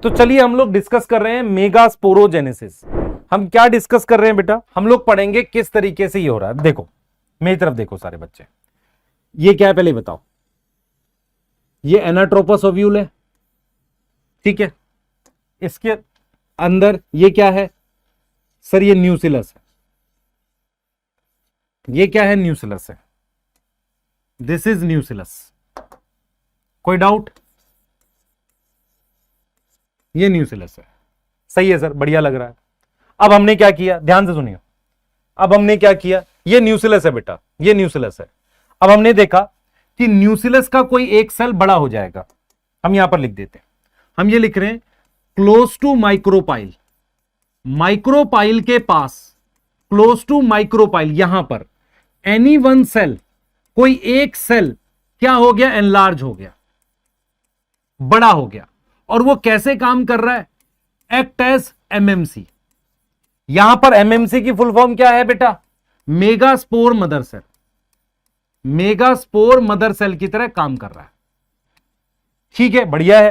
तो चलिए हम लोग डिस्कस कर रहे हैं मेगास्पोरोजेनेसिस। हम क्या डिस्कस कर रहे हैं बेटा? हम लोग पढ़ेंगे किस तरीके से ये हो रहा है। देखो मेरी तरफ देखो सारे बच्चे, ये क्या है पहले बताओ। ये एनाट्रोपस ओव्यूल है, ठीक है। इसके अंदर ये क्या है सर? ये न्यूसिलस है। ये क्या है? न्यूसिलस है। This is न्यूसिलस। कोई डाउट? ये न्यूसिलस है। सही है सर, बढ़िया लग रहा है। अब हमने क्या किया, ध्यान से सुनिए। अब हमने क्या किया, ये न्यूसिलस है बेटा, ये न्यूसिलस है। अब हमने देखा कि न्यूसिलस का कोई एक सेल बड़ा हो जाएगा। हम यहां पर लिख देते हैं, हम ये लिख रहे हैं क्लोज टू माइक्रोपाइल। माइक्रोपाइल के पास, क्लोज टू माइक्रोपाइल, यहां पर एनी वन सेल, कोई एक सेल क्या हो गया? एनलार्ज हो गया, बड़ा हो गया। और वो कैसे काम कर रहा है? Act as MMC. यहां पर एमएमसी की फुल फॉर्म क्या है बेटा? Megaspore mother cell. Megaspore mother cell की तरह काम कर रहा है, ठीक है, बढ़िया है।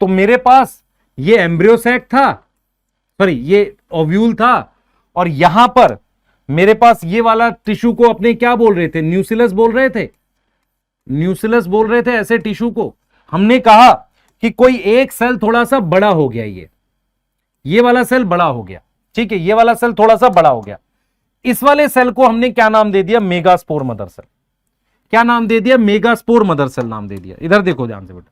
तो मेरे पास ये एम्ब्रियो सैक था, सॉरी ये ओव्यूल था, और यहां पर मेरे पास ये वाला टिश्यू को अपने क्या बोल रहे थे? न्यूसिलस बोल रहे थे। न्यूसिलस बोल रहे थे ऐसे टिश्यू को। हमने कहा कि कोई एक सेल थोड़ा सा बड़ा हो गया, ये वाला सेल बड़ा हो गया, ठीक है, ये वाला सेल थोड़ा सा बड़ा हो गया। इस वाले सेल को हमने क्या नाम दे दिया? Megaspore mother cell. क्या नाम दे दिया? मेगास्पोर मदर सेल नाम दे दिया। इधर देखो ध्यान से बेटा,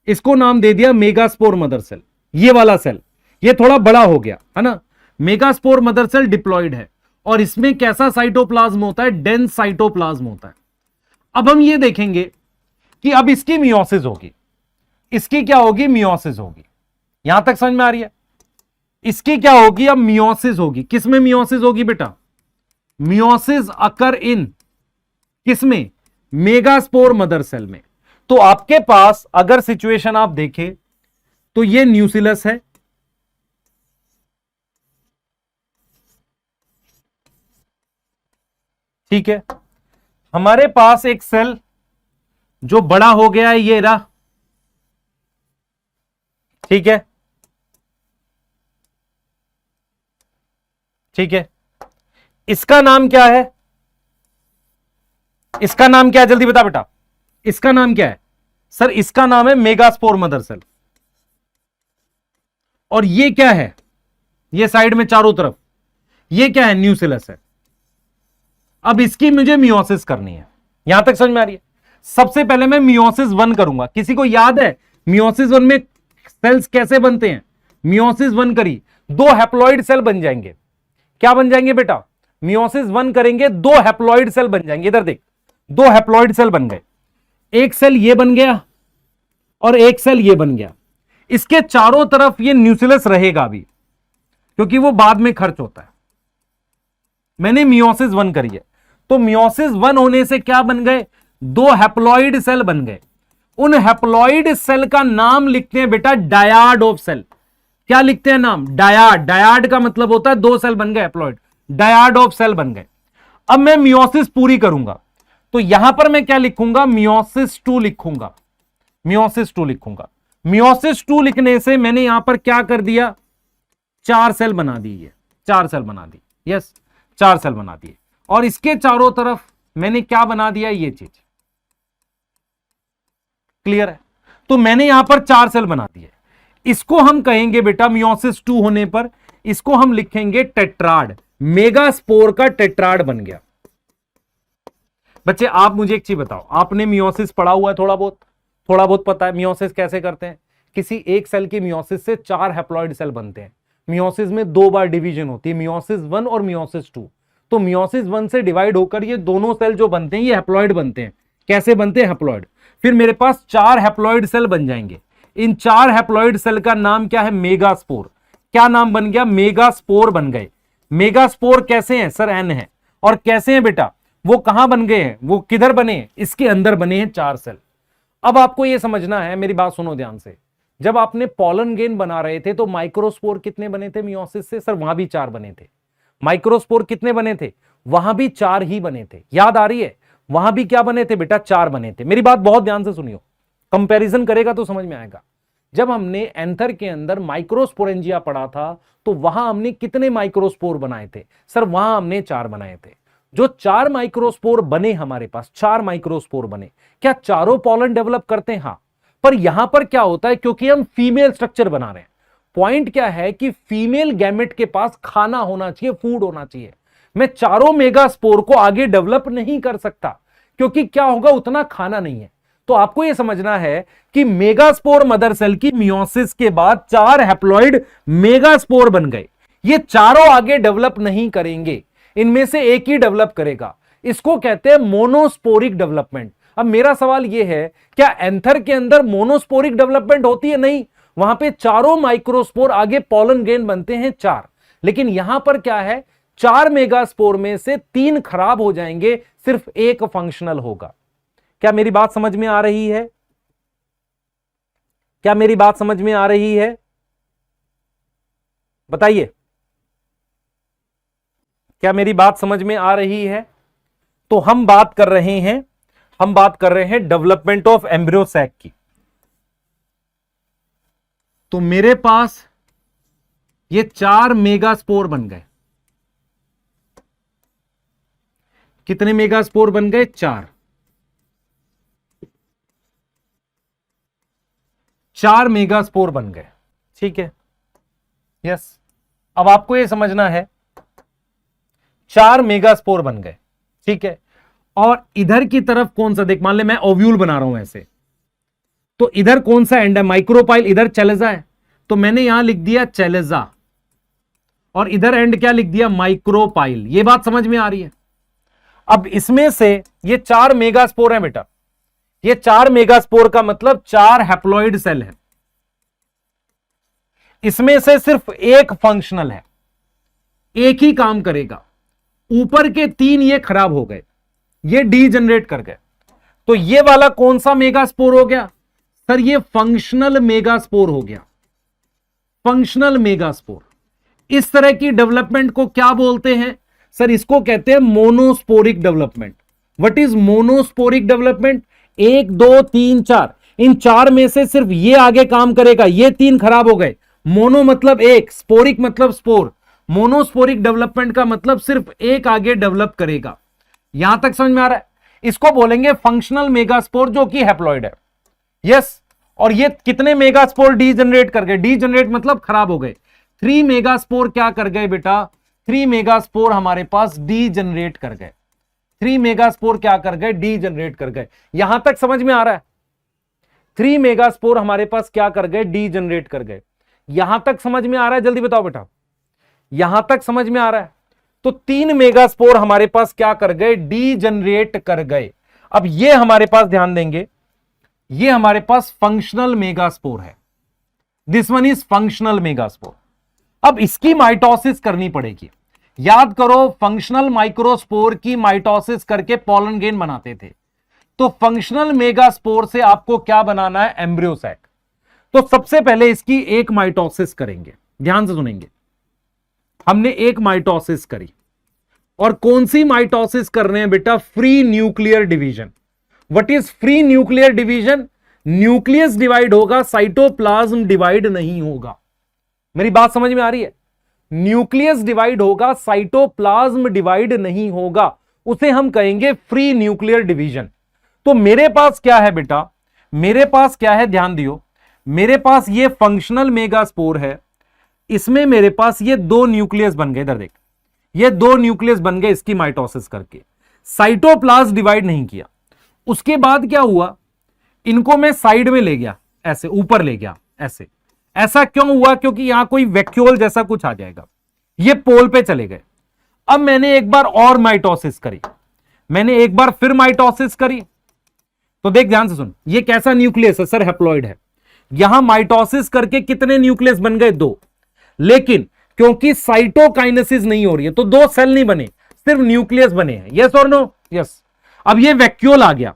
इसको नाम दे दिया मेगास्पोर मदर सेल। ये वाला सेल ये थोड़ा बड़ा हो गया है ना। मेगास्पोर मदर सेल डिप्लॉयड है, और इसमें कैसा साइटोप्लाज्म होता है? डेंस साइटोप्लाज्म होता है। अब हम ये देखेंगे कि अब इसकी मियोसिस होगी। इसकी क्या होगी? मियोसिस होगी। यहां तक समझ में आ रही है? इसकी क्या होगी? अब मियोसिस होगी। किसमें मियोसिस होगी बेटा? मियोसिस अकर इन किसमें? मेगास्पोर मदर सेल में। तो आपके पास अगर सिचुएशन आप देखें तो ये न्यूसिलस है, ठीक है। हमारे पास एक सेल जो बड़ा हो गया है, ये रहा, ठीक है, ठीक है। इसका नाम क्या है? इसका नाम क्या है? जल्दी बता बेटा, इसका नाम क्या है? सर इसका नाम है मेगास्पोर मदर सेल। और ये क्या है? ये साइड में चारों तरफ ये क्या है? न्यूसिलस है। अब इसकी मुझे मियोसिस करनी है। यहां तक समझ में आ रही है? सबसे पहले मैं मियोसिस 1 करूंगा। किसी को याद है मियोसिस 1 में सेल्स कैसे बनते हैं? मियोसिस 1 करी, 2 हैप्लॉइड सेल बन जाएंगे। क्या बन जाएंगे बेटा? मियोसिस 1 करेंगे, 2 हैप्लॉइड सेल बन जाएंगे। इधर देख, 2 हैप्लॉइड सेल बन गए। एक सेल ये बन गया और एक सेल ये बन गया। इसके चारों तरफ ये न्यूसिलस रहेगा अभी, क्योंकि वो बाद में खर्च होता है। मैंने मियोसिस 1 करी है, तो मियोसिस 1 होने से क्या बन गए? 2 हैप्लॉइड सेल बन गए। उन हैप्लॉइड सेल का नाम लिखते हैं बेटा डायाड ऑफ सेल। क्या लिखते हैं नाम? डायाड। डायाड का मतलब होता है 2 सेल बन गए हैप्लॉइड, डायाड ऑफ सेल बन गए। अब मैं मियोसिस पूरी करूंगा, तो यहां पर मैं क्या लिखूंगा? मियोसिस 2 लिखूंगा। मियोसिस 2 लिखूंगा। मियोसिस 2 लिखने से मैंने यहां पर क्या कर दिया? 4 सेल बना दिए, 4 सेल बना दी। यस, 4 सेल बना दिए। और इसके चारों तरफ मैंने क्या बना दिया? ये चीज। क्लियर है? तो मैंने यहां पर 4 सेल बना दिए। इसको हम कहेंगे बेटा मियोसिस 2 होने पर इसको हम लिखेंगे टेट्राड। मेगास्पोर का टेट्राड बन गया। बच्चे आप मुझे एक चीज बताओ, आपने मियोसिस पढ़ा हुआ है? थोड़ा बहुत पता है मियोसिस कैसे करते हैं? किसी एक सेल की मियोसिस से 4 हैप्लॉइड सेल बनते हैं। मियोसिस में 2 बार डिवीजन होती है, मियोसिस 1 और मियोसिस 2। तो मियोसिस 1 से डिवाइड होकर ये दोनों सेल जो बनते हैं ये हैप्लॉइड बनते हैं। कैसे बनते हैं? हैप्लॉइड। फिर मेरे पास 4 हैप्लॉइड सेल बन जाएंगे। इन 4 हैप्लॉइड सेल का नाम क्या है? मेगास्पोर। क्या नाम बन गया? मेगास्पोर बन गए। मेगास्पोर कैसे हैं सर? एन है। और कैसे हैं बेटा? वो कहां बन गए हैं? वो किधर बने? इसके अंदर बने हैं 4 सेल। अब आपको यह समझना है, मेरी बात सुनो ध्यान से। जब आपने पॉलन गेन बना रहे थे तो माइक्रोस्पोर कितने बने थे मियोसिस से? सर वहां भी 4 बने थे। माइक्रोस्पोर कितने बने थे? वहां भी 4 ही बने थे। याद आ रही है? वहां भी क्या बने थे बेटा? 4 बने थे। मेरी बात बहुत ध्यान से सुनियो, कंपैरिजन करेगा तो समझ में आएगा। जब हमने एंथर के अंदर माइक्रोस्पोरेंजिया पढ़ा था तो वहां हमने कितने माइक्रोस्पोर बनाए थे? सर वहां हमने 4 बनाए थे। जो 4 माइक्रोस्पोर बने, हमारे पास 4 माइक्रोस्पोर बने, क्या चारों पॉलन डेवलप करते हैं? हाँ। पर यहां पर क्या होता है, क्योंकि हम फीमेल स्ट्रक्चर बना रहे हैं, पॉइंट क्या है कि फीमेल गैमेट के पास खाना होना चाहिए, फूड होना चाहिए। मैं चारों मेगास्पोर को आगे डेवलप नहीं कर सकता, क्योंकि क्या होगा, उतना खाना नहीं है। तो आपको यह समझना है कि मेगास्पोर मदर सेल की मियोसिस के बाद 4 हैप्लॉइड मेगास्पोर बन गए। ये चारों आगे डेवलप नहीं करेंगे, इनमें से एक ही डेवलप करेगा। इसको कहते हैं मोनोस्पोरिक डेवलपमेंट। अब मेरा सवाल यह है, क्या एंथर के अंदर मोनोस्पोरिक डेवलपमेंट होती है? नहीं, वहां पे चारों माइक्रोस्पोर आगे पॉलन ग्रेन बनते हैं 4। लेकिन यहां पर क्या है, 4 मेगास्पोर में से 3 खराब हो जाएंगे, सिर्फ एक फंक्शनल होगा। क्या मेरी बात समझ में आ रही है? क्या मेरी बात समझ में आ रही है? बताइए, क्या मेरी बात समझ में आ रही है? तो हम बात कर रहे हैं डेवलपमेंट ऑफ एम्ब्रियो सैक की। तो मेरे पास ये 4 मेगास्पोर बन गए। कितने मेगास्पोर बन गए? 4 मेगास्पोर बन गए। ठीक है, यस। अब आपको यह समझना है, 4 मेगास्पोर बन गए, ठीक है। और इधर की तरफ कौन सा, देख मान ले मैं ओव्यूल बना रहा हूं ऐसे, तो इधर कौन सा एंड है? माइक्रोपाइल, इधर चेलेजा है, तो मैंने यहां लिख दिया चेलेजा, और इधर एंड क्या लिख दिया? माइक्रोपाइल। यह बात समझ में आ रही है? अब इसमें से ये 4 मेगास्पोर है बेटा, ये 4 मेगास्पोर का मतलब 4 हैप्लॉइड सेल है। इसमें से सिर्फ एक फंक्शनल है, एक ही काम करेगा। ऊपर के 3 ये खराब हो गए, ये डीजनरेट कर गए। तो ये वाला कौन सा मेगास्पोर हो गया? सर ये फंक्शनल मेगास्पोर हो गया, फंक्शनल मेगास्पोर। इस तरह की डेवलपमेंट को क्या बोलते हैं? सर इसको कहते हैं monosporic development. What is monosporic development? 1 2 3 4, इन 4 में से सिर्फ ये आगे काम करेगा, ये 3 खराब हो गए। मोनो मतलब एक, स्पोरिक मतलब स्पोर। मोनोस्पोरिक डेवलपमेंट का मतलब सिर्फ एक आगे डेवलप करेगा। यहां तक समझ में आ रहा है? इसको बोलेंगे फंक्शनल मेगास्पोर, जो कि हैप्लॉइड है। यस। और ये कितने मेगास्पोर डीजनरेट कर गए? डीजनरेट मतलब खराब हो गए। 3 मेगास्पोर क्या कर गए बेटा? 3 मेगास्पोर हमारे पास डीजनरेट कर गए। 3 मेगास्पोर क्या कर गए? डीजनरेट कर गए। यहां तक समझ में आ रहा है? 3 मेगास्पोर हमारे पास क्या कर गए? डीजनरेट कर गए। यहां तक समझ में आ रहा है? जल्दी बताओ बेटा, यहां तक समझ में आ रहा है? तो 3 मेगास्पोर हमारे पास क्या कर गए? डीजनरेट कर गए। अब ये हमारे पास ध्यान देंगे, ये हमारे पास फंक्शनल मेगास्पोर है। This one is functional megaspore. अब इसकी माइटोसिस करनी पड़ेगी। याद करो, फंक्शनल माइक्रोस्पोर की माइटोसिस करके पॉलन ग्रेन बनाते थे। तो फंक्शनल मेगास्पोर से आपको क्या बनाना है? Embryo sac. तो सबसे पहले इसकी एक माइटोसिस करेंगे, ध्यान से सुनेंगे। हमने एक माइटोसिस करी, और कौन सी माइटोसिस कर रहे हैं बेटा? Free nuclear division. What is free nuclear division? Nucleus divide होगा, साइटोप्लाज्म डिवाइड नहीं होगा। मेरी बात समझ में आ रही है? न्यूक्लियस डिवाइड होगा, साइटोप्लाज्म डिवाइड नहीं होगा, उसे हम कहेंगे फ्री न्यूक्लियर डिवीजन। तो मेरे पास क्या है बेटा? मेरे पास क्या है? ध्यान दियो, मेरे पास ये फंक्शनल मेगास्पोर है, इसमें मेरे पास ये 2 न्यूक्लियस बन गए। इधर देख, ये 2 न्यूक्लियस बन गए इसकी माइटोसिस करके। साइटोप्लाज्म डिवाइड नहीं किया। उसके बाद क्या हुआ? इनको मैं साइड में ले गया, ऐसे ऊपर ले गया, ऐसे। ऐसा क्यों हुआ? क्योंकि यहां कोई वैक्यूल जैसा कुछ आ जाएगा, ये पोल पे चले गए। अब मैंने एक बार और माइटोसिस करी, मैंने एक बार फिर माइटोसिस करी। तो देख ध्यान से सुन, ये कैसा न्यूक्लियस है? सर हैप्लॉइड है। यहां माइटोसिस करके कितने न्यूक्लियस बन गए? 2। लेकिन क्योंकि साइटोकाइनेसिस नहीं हो रही है, तो 2 सेल नहीं बने, सिर्फ न्यूक्लियस बने हैं। यस और नो? यस। अब ये वैक्यूल आ गया,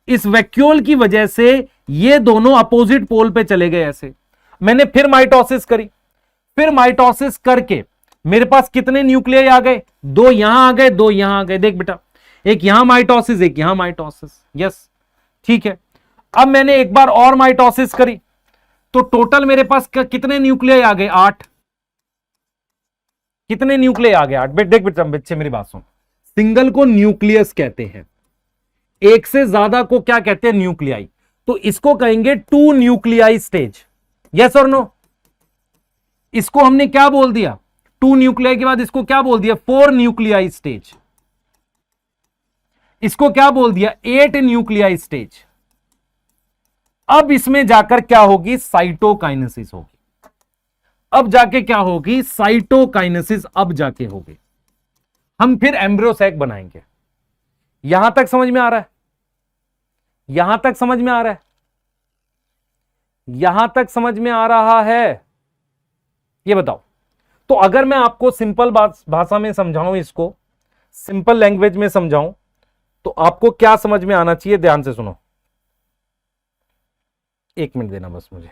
इस वैक्यूल की वजह से ये दोनों अपोजिट पोल पे चले गए ऐसे। मैंने फिर माइटोसिस करी, फिर माइटोसिस करके मेरे पास कितने न्यूक्लियर आ गए? 2 यहां आ गए, 2 यहां आ गए। देख बेटा, एक यहां माइटोसिस, एक यहां माइटोसिस। यस, ठीक है। अब मैंने एक बार और माइटोसिस करी, तो टोटल मेरे पास कितने न्यूक्लियाई आ गए? 8। कितने न्यूक्लियाई आ गए? 8। देख बेटा बच्चे मेरी बात सुन, सिंगल को न्यूक्लियस कहते हैं, एक से ज्यादा को क्या कहते हैं? न्यूक्लियाई। तो इसको कहेंगे 2 न्यूक्लियाई स्टेज। यस और नो? इसको हमने क्या बोल दिया? 2 न्यूक्लियाई के बाद इसको क्या बोल दिया? 4 न्यूक्लियाई स्टेज। इसको क्या बोल दिया? 8 न्यूक्लियाई स्टेज। अब इसमें जाकर क्या होगी? साइटोकाइनेसिस होगी। अब जाके क्या होगी? साइटोकाइनेसिस अब जाके होगी। हम फिर एम्ब्रियो सैक बनाएंगे। यहां तक समझ में आ रहा है? यहां तक समझ में आ रहा है? यहां तक समझ में आ रहा है? ये बताओ। तो अगर मैं आपको सिंपल भाषा में समझाऊं, इसको सिंपल लैंग्वेज में समझाऊं, तो आपको क्या समझ में आना चाहिए? ध्यान से सुनो, 1 मिनट देना बस मुझे।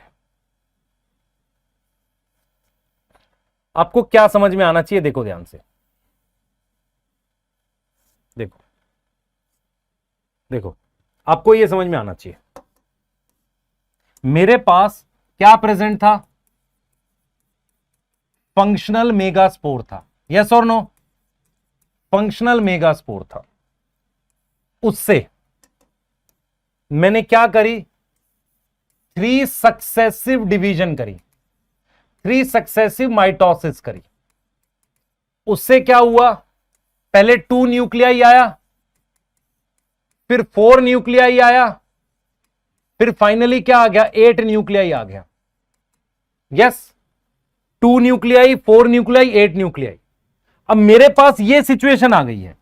आपको क्या समझ में आना चाहिए? देखो ध्यान से, देखो देखो, आपको यह समझ में आना चाहिए, मेरे पास क्या प्रेजेंट था? फंक्शनल मेगास्पोर था। यस और नो? फंक्शनल मेगास्पोर था। उससे मैंने क्या करी? 3 सक्सेसिव डिवीजन करी, 3 सक्सेसिव माइटोसिस करी। उससे क्या हुआ? पहले 2 न्यूक्लियाई आया, फिर 4 न्यूक्लियाई आया, फिर फाइनली क्या आ गया? 8 न्यूक्लियाई आ गया। Yes, 2 nuclei, 4 nuclei, 8 nuclei. अब मेरे पास यह सिचुएशन आ गई है,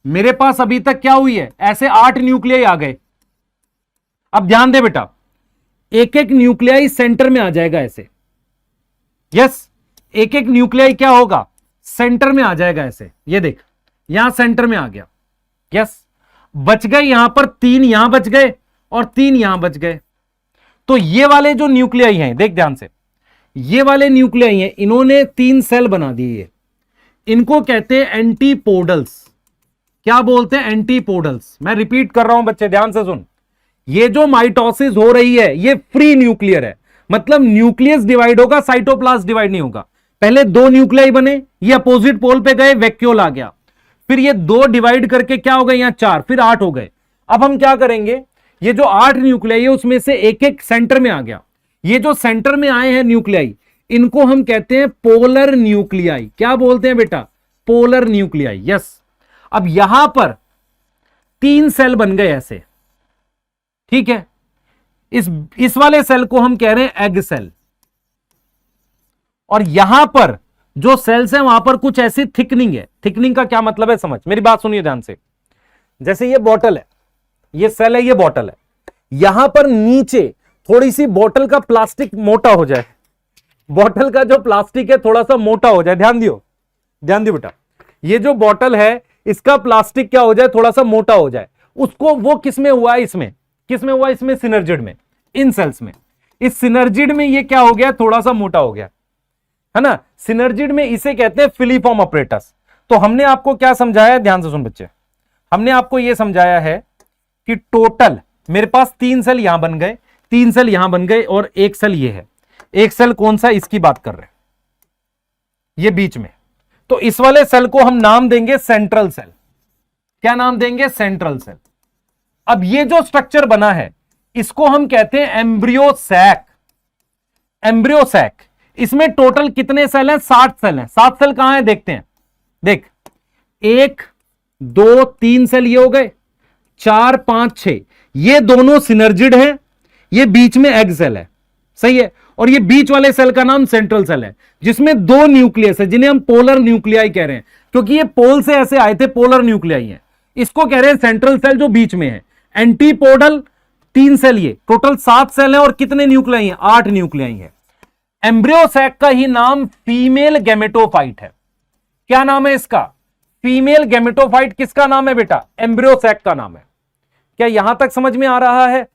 मेरे पास अभी तक क्या हुई है? ऐसे 8 न्यूक्लियाई आ गए। अब ध्यान दे बेटा, एक एक न्यूक्लियाई सेंटर में आ जाएगा ऐसे। यस, एक एक न्यूक्लियाई क्या होगा? सेंटर में आ जाएगा ऐसे। ये देख, यहां सेंटर में आ गया। यस, बच गए यहां पर 3, यहां बच गए और 3 यहां बच गए। तो ये वाले जो न्यूक्लियाई हैं, देख ध्यान से, ये वाले न्यूक्लियाई हैं, इन्होंने 3 सेल बना दिए। इनको कहते हैं एंटीपोडल्स। क्या बोलते हैं? एंटीपोडल्स। मैं रिपीट कर रहा हूं बच्चे, ध्यान से सुन। ये जो माइटोसिस हो रही है, ये फ्री न्यूक्लियर है, मतलब न्यूक्लियस डिवाइड होगा, साइटोप्लाज्म डिवाइड नहीं होगा। पहले 2 न्यूक्लियाई बने, ये अपोजिट पोल पे गए, वैक्यूल आ गया, फिर ये 2 डिवाइड करके क्या हो गए? यहां 4, फिर 8 हो गए। अब हम क्या करेंगे? ये जो 8 न्यूक्लियाई है, उसमें से एक एक सेंटर में आ गया। ये जो सेंटर में आए हैं न्यूक्लियाई, इनको हम कहते हैं पोलर न्यूक्लियाई। क्या बोलते हैं बेटा? Polar nuclei. यस, अब यहां पर 3 सेल बन गए ऐसे, ठीक है। इस वाले सेल को हम कह रहे हैं एग सेल, और यहां पर जो सेल्स हैं वहां पर कुछ ऐसी थिकनिंग है। थिकनिंग का क्या मतलब है? समझ, मेरी बात सुनिए ध्यान से। जैसे ये बॉटल है, ये सेल है, ये बॉटल है, यहां पर नीचे थोड़ी सी बॉटल का प्लास्टिक मोटा हो जाए, बॉटल का जो प्लास्टिक है थोड़ा सा मोटा हो जाए। ध्यान दियो, ध्यान दियो बेटा, ये जो बॉटल है इसका प्लास्टिक क्या हो जाए? थोड़ा सा मोटा हो जाए। उसको वो किसमें हुआ है? इसमें किसमें हुआ? इसमें सिनर्जिड में, इन सेल्स में। इस सिनर्जिड में ये क्या हो गया? थोड़ा सा मोटा हो गया, है ना। सिनर्जिड में इसे कहते हैं फिलीफॉर्म अपरेटस। तो हमने आपको क्या समझाया? ध्यान से सुन बच्चे, हमने आपको यह समझाया है कि टोटल मेरे पास 3 सेल यहां बन गए, 3 सेल यहां बन गए, और एक सेल ये है। एक सेल कौन सा? इसकी बात कर रहे हैं, ये बीच में। तो इस वाले सेल को हम नाम देंगे सेंट्रल सेल। क्या नाम देंगे? Central cell. अब ये जो स्ट्रक्चर बना है, इसको हम कहते हैं एम्ब्रियो सैक। एम्ब्रियो सैक, इसमें टोटल कितने सेल हैं? 7 सेल हैं। 7 सेल कहां है? देखते हैं। देख, 1 2 3 सेल ये हो गए, 4 5 6, ये दोनों सिनर्जिड हैं, ये बीच में एग सेल है, सही है। और ये बीच वाले सेल का नाम सेंट्रल सेल है, जिसमें 2 न्यूक्लियस है, जिन्हें हम पोलर न्यूक्लियाई कह रहे हैं, क्योंकि ये पोल से ऐसे आए थे, पोलर न्यूक्लियाई है। इसको कह रहे हैं सेंट्रल सेल, जो बीच में है। एंटीपोडल 3 सेल, ये टोटल 7 सेल है, और कितने न्यूक्लियाई हैं? 8 न्यूक्लियाई है। एम्ब्रियो सैक का ही नाम फीमेल गैमेटोफाइट है। क्या नाम है इसका? Female gametophyte. किसका नाम है बेटा? एम्ब्रियो सैक का नाम है। क्या यहां तक समझ में आ रहा है?